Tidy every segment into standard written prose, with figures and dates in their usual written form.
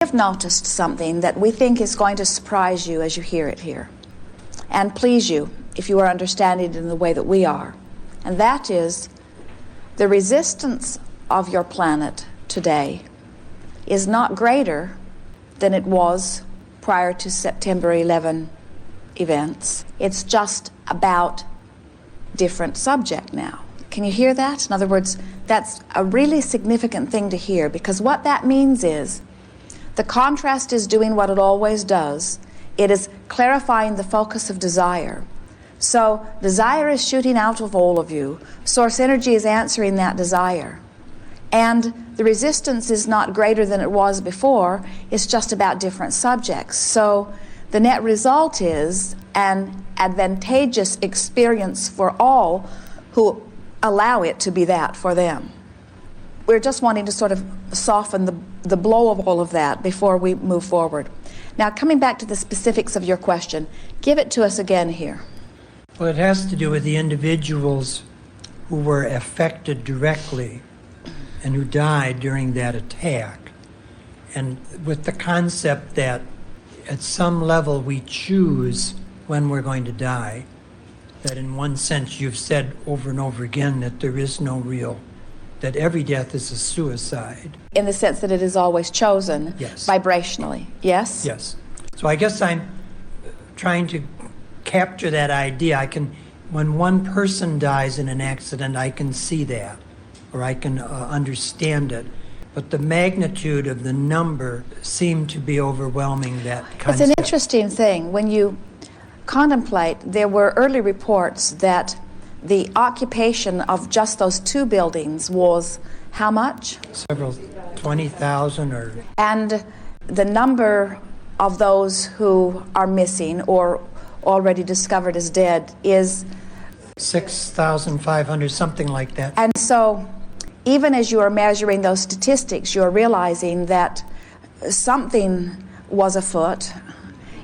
have noticed something that we think is going to surprise you as you hear it here, and please you if you are understanding it in the way that we are. And that is, the resistance of your planet today is not greater than it was prior to September 11 events. It's just about different subject now. Can you hear that? In other words, that's a really significant thing to hear, because what that means is the contrast is doing what it always does. It is clarifying the focus of desire. So desire is shooting out of all of you. Source energy is answering that desire. And the resistance is not greater than it was before. It's just about different subjects. So the net result is an advantageous experience for all who allow it to be that for them. We're just wanting to sort of soften the blow of all of that before we move forward. Now, coming back to the specifics of your question, give it to us again here. Well, it has to do with the individuals who were affected directly and who died during that attack. And with the concept that at some level we choose when we're going to die, that in one sense you've said over and over again that there is no real, that every death is a suicide. In the sense that it is always chosen. Yes. Vibrationally, yes? Yes. So I guess I'm trying to capture that idea. When one person dies in an accident, I can see that, or I can understand it. But the magnitude of the number seemed to be overwhelming that concept. It's an interesting thing. When you contemplate, there were early reports that the occupation of just those two buildings was how much? Several 20,000 or... And the number of those who are missing or already discovered as dead is 6,500, something like that. And so even as you are measuring those statistics, you're realizing that something was afoot.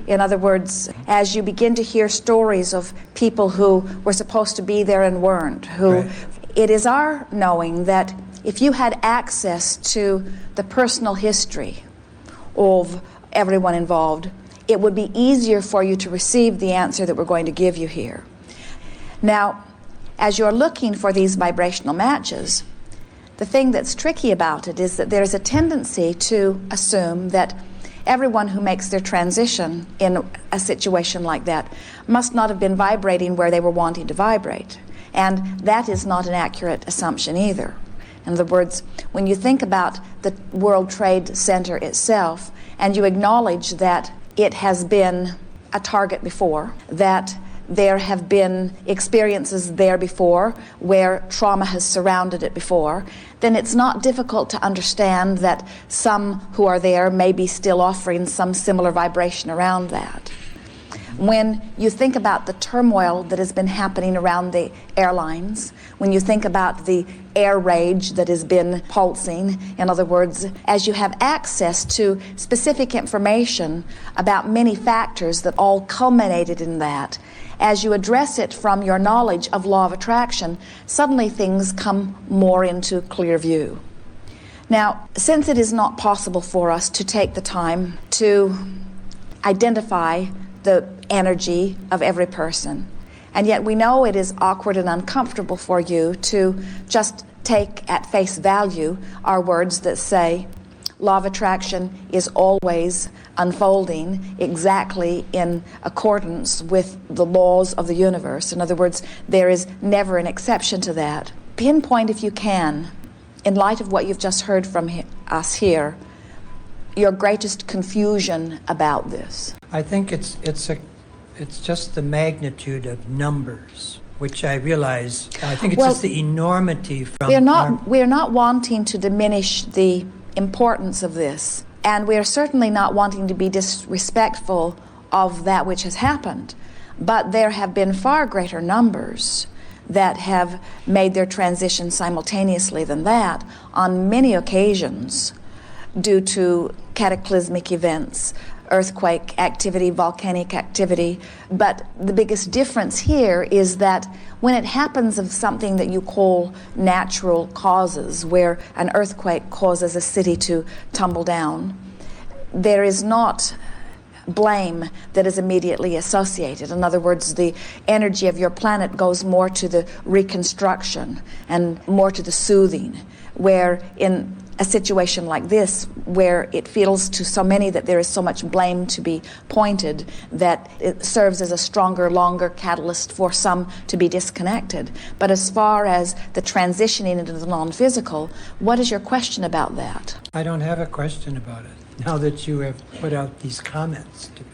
In other words, as you begin to hear stories of people who were supposed to be there and weren't, Right. It is our knowing that if you had access to the personal history of everyone involved, it would be easier for you to receive the answer that we're going to give you here. Now, as you're looking for these vibrational matches, the thing that's tricky about it is that there's a tendency to assume that everyone who makes their transition in a situation like that must not have been vibrating where they were wanting to vibrate. And that is not an accurate assumption either. In other words, when you think about the World Trade Center itself, and you acknowledge that it has been a target before, that there have been experiences there before where trauma has surrounded it before, then it's not difficult to understand that some who are there may be still offering some similar vibration around that. When you think about the turmoil that has been happening around the airlines, when you think about the air rage that has been pulsing, in other words, as you have access to specific information about many factors that all culminated in that, as you address it from your knowledge of law of attraction, suddenly things come more into clear view. Now, since it is not possible for us to take the time to identify the energy of every person, and yet we know it is awkward and uncomfortable for you to just take at face value our words that say law of attraction is always unfolding exactly in accordance with the laws of the universe. In other words, there is never an exception to that. Pinpoint, if you can, in light of what you've just heard from us here, your greatest confusion about this. I think it's just the magnitude of numbers, which I realize. I think it's just the enormity from. We're not wanting to diminish the importance of this, and we are certainly not wanting to be disrespectful of that which has happened. But there have been far greater numbers that have made their transition simultaneously than that on many occasions due to cataclysmic events, earthquake activity, volcanic activity. But the biggest difference here is that when it happens of something that you call natural causes, where an earthquake causes a city to tumble down, there is not blame that is immediately associated. In other words, the energy of your planet goes more to the reconstruction and more to the soothing, where in a situation like this, where it feels to so many that there is so much blame to be pointed, that it serves as a stronger, longer catalyst for some to be disconnected. But as far as the transitioning into the non-physical, what is your question about that? I don't have a question about it, now that you have put out these comments to me.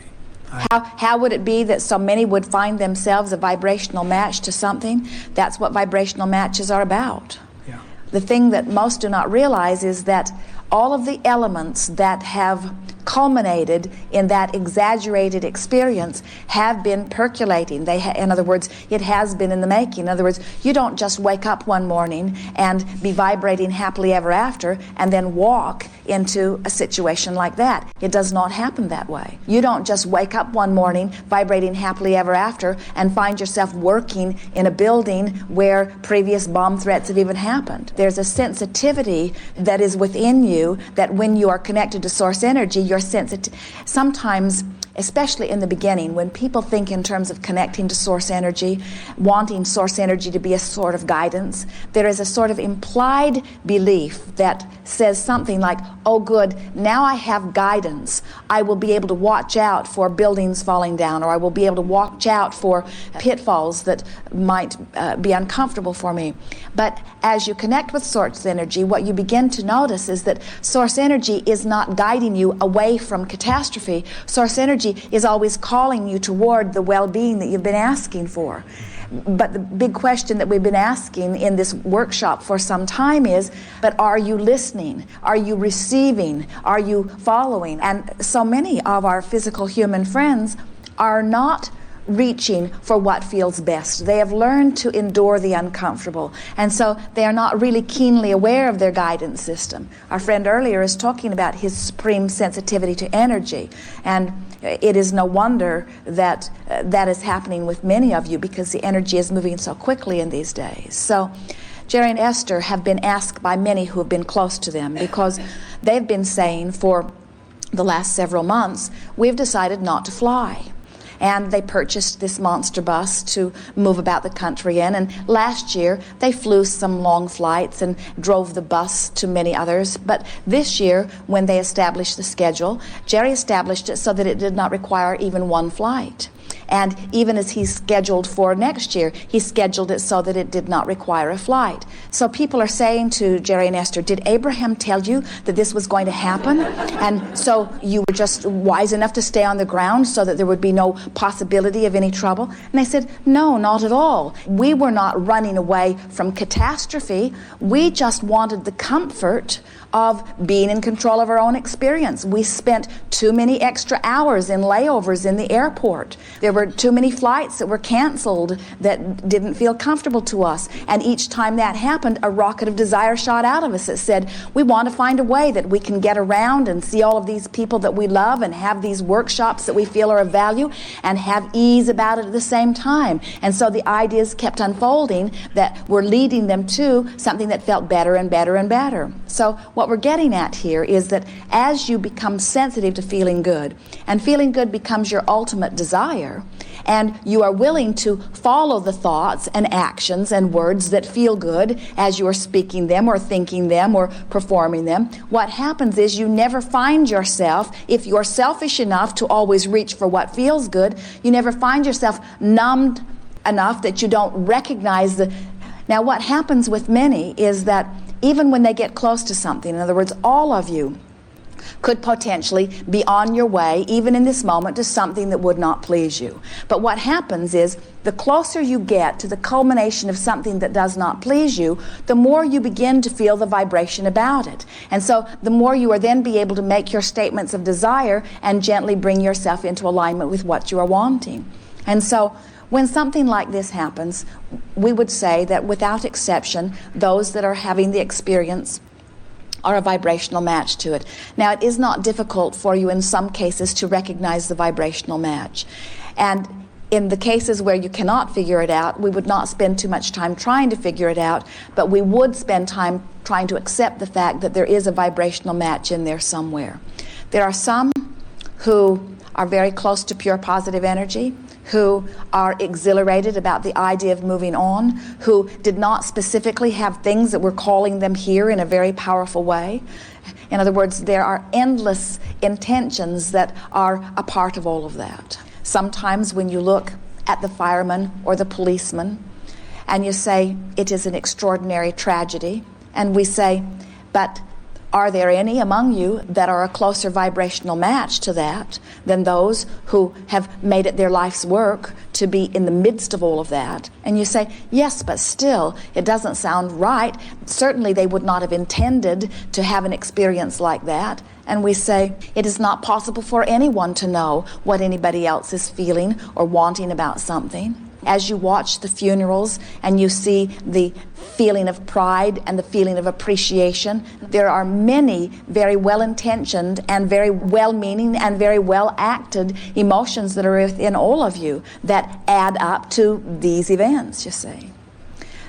How would it be that so many would find themselves a vibrational match to something? That's what vibrational matches are about. Yeah. The thing that most do not realize is that all of the elements that have culminated in that exaggerated experience have been percolating. In other words, it has been in the making. In other words, you don't just wake up one morning and be vibrating happily ever after and then walk into a situation like that. It does not happen that way. You don't just wake up one morning vibrating happily ever after and find yourself working in a building where previous bomb threats have even happened. There's a sensitivity that is within you that when you are connected to source energy, you're sensitive. Sometimes, especially in the beginning, when people think in terms of connecting to source energy, wanting source energy to be a sort of guidance, there is a sort of implied belief that says something like, oh good, now I have guidance. I will be able to watch out for buildings falling down, or I will be able to watch out for pitfalls that might be uncomfortable for me. But as you connect with source energy, what you begin to notice is that source energy is not guiding you away from catastrophe. Source energy is always calling you toward the well-being that you've been asking for. But the big question that we've been asking in this workshop for some time is, but are you listening? Are you receiving? Are you following? And so many of our physical human friends are not reaching for what feels best. They have learned to endure the uncomfortable, and so they are not really keenly aware of their guidance system. Our friend earlier is talking about his supreme sensitivity to energy, and it is no wonder that that is happening with many of you, because the energy is moving so quickly in these days. So Jerry and Esther have been asked by many who have been close to them, because they've been saying for the last several months, we've decided not to fly. And they purchased this monster bus to move about the country in. And last year, they flew some long flights and drove the bus to many others. But this year, when they established the schedule, Jerry established it so that it did not require even one flight. And even as he's scheduled for next year, he scheduled it so that it did not require a flight. So people are saying to Jerry and Esther, did Abraham tell you that this was going to happen? And so you were just wise enough to stay on the ground so that there would be no possibility of any trouble? And they said, no, not at all. We were not running away from catastrophe. We just wanted the comfort of being in control of our own experience. We spent too many extra hours in layovers in the airport. There were too many flights that were canceled that didn't feel comfortable to us. And each time that happened, a rocket of desire shot out of us that said, we want to find a way that we can get around and see all of these people that we love and have these workshops that we feel are of value and have ease about it at the same time. And so the ideas kept unfolding that were leading them to something that felt better and better and better. So what we're getting at here is that as you become sensitive to feeling good, and feeling good becomes your ultimate desire, and you are willing to follow the thoughts and actions and words that feel good as you are speaking them or thinking them or performing them, what happens is you never find yourself, if you're selfish enough to always reach for what feels good, you never find yourself numbed enough that you don't recognize the... Now what happens with many is that even when they get close to something, in other words, all of you could potentially be on your way, even in this moment, to something that would not please you. But what happens is, the closer you get to the culmination of something that does not please you, the more you begin to feel the vibration about it. And so the more you are then be able to make your statements of desire and gently bring yourself into alignment with what you are wanting. And so when something like this happens, we would say that without exception, those that are having the experience are a vibrational match to it. Now, it is not difficult for you in some cases to recognize the vibrational match. And in the cases where you cannot figure it out, we would not spend too much time trying to figure it out, but we would spend time trying to accept the fact that there is a vibrational match in there somewhere. There are some who are very close to pure positive energy, who are exhilarated about the idea of moving on, who did not specifically have things that were calling them here in a very powerful way. In other words, there are endless intentions that are a part of all of that. Sometimes when you look at the fireman or the policeman and you say, it is an extraordinary tragedy, and we say, but are there any among you that are a closer vibrational match to that than those who have made it their life's work to be in the midst of all of that? And you say, yes, but still, it doesn't sound right. Certainly they would not have intended to have an experience like that. And we say, it is not possible for anyone to know what anybody else is feeling or wanting about something. As you watch the funerals and you see the feeling of pride and the feeling of appreciation, there are many very well-intentioned and very well-meaning and very well-acted emotions that are within all of you that add up to these events, you see.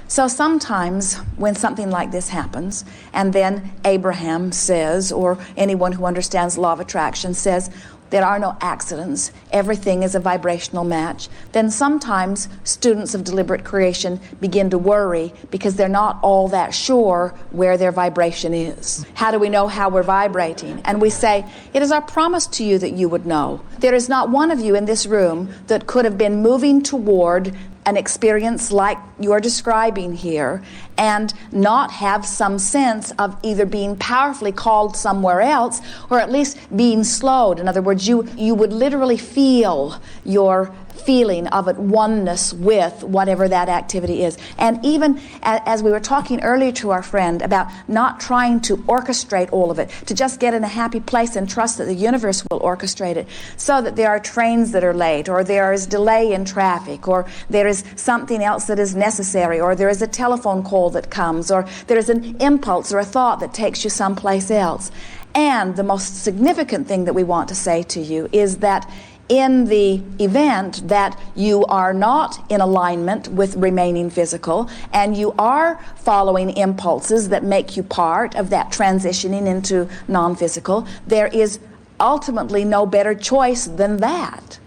So sometimes when something like this happens, and then Abraham says, or anyone who understands law of attraction says, there are no accidents, everything is a vibrational match, then sometimes students of deliberate creation begin to worry because they're not all that sure where their vibration is. How do we know how we're vibrating? And we say, it is our promise to you that you would know. There is not one of you in this room that could have been moving toward an experience like you're describing here and not have some sense of either being powerfully called somewhere else or at least being slowed. In other words, you would literally feel your feeling of at oneness with whatever that activity is. And even as we were talking earlier to our friend about not trying to orchestrate all of it, to just get in a happy place and trust that the universe will orchestrate it, so that there are trains that are late, or there is delay in traffic, or there is something else that is necessary, or there is a telephone call that comes, or there is an impulse or a thought that takes you someplace else. And the most significant thing that we want to say to you is that in the event that you are not in alignment with remaining physical and you are following impulses that make you part of that transitioning into non-physical, there is ultimately no better choice than that.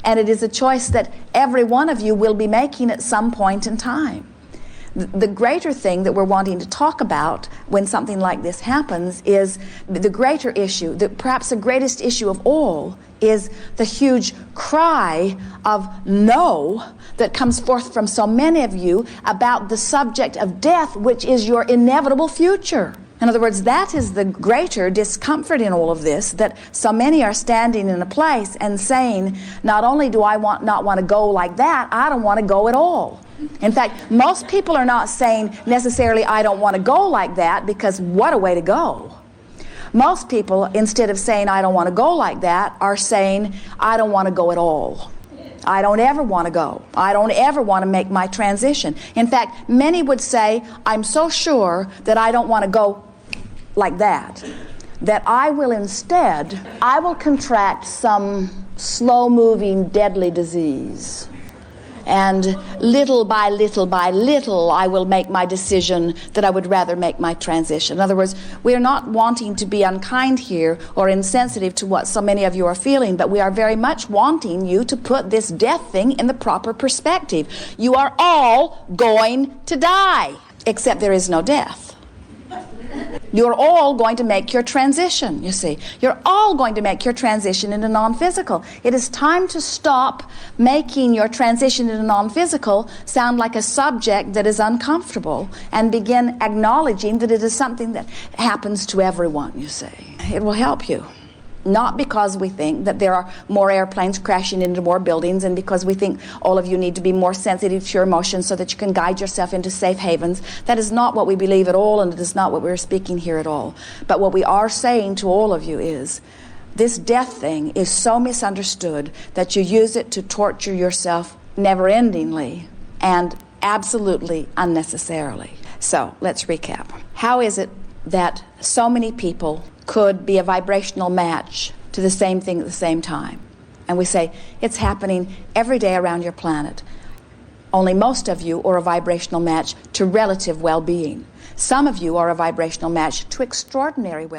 And it is a choice that every one of you will be making at some point in time. The greater thing that we're wanting to talk about when something like this happens is the greater issue, perhaps the greatest issue of all, is the huge cry of no that comes forth from so many of you about the subject of death, which is your inevitable future. In other words, that is the greater discomfort in all of this, that so many are standing in a place and saying, not only do I not want to go like that, I don't want to go at all. In fact, most people are not saying necessarily, I don't want to go like that, because what a way to go. Most people, instead of saying, I don't want to go like that, are saying, I don't want to go at all. I don't ever want to go. I don't ever want to make my transition. In fact, many would say, I'm so sure that I don't want to go like that I will instead, I will contract some slow-moving, deadly disease. And little by little, I will make my decision that I would rather make my transition. In other words, we are not wanting to be unkind here or insensitive to what so many of you are feeling, but we are very much wanting you to put this death thing in the proper perspective. You are all going to die, except there is no death. You're all going to make your transition, you see. You're all going to make your transition into non-physical. It is time to stop making your transition into non-physical sound like a subject that is uncomfortable and begin acknowledging that it is something that happens to everyone, you see. It will help you. Not because we think that there are more airplanes crashing into more buildings and because we think all of you need to be more sensitive to your emotions so that you can guide yourself into safe havens. That is not what we believe at all, and it is not what we're speaking here at all. But what we are saying to all of you is, this death thing is so misunderstood that you use it to torture yourself never-endingly and absolutely unnecessarily. So, let's recap. How is it that so many people could be a vibrational match to the same thing at the same time? And we say, it's happening every day around your planet. Only most of you are a vibrational match to relative well-being. Some of you are a vibrational match to extraordinary well-being.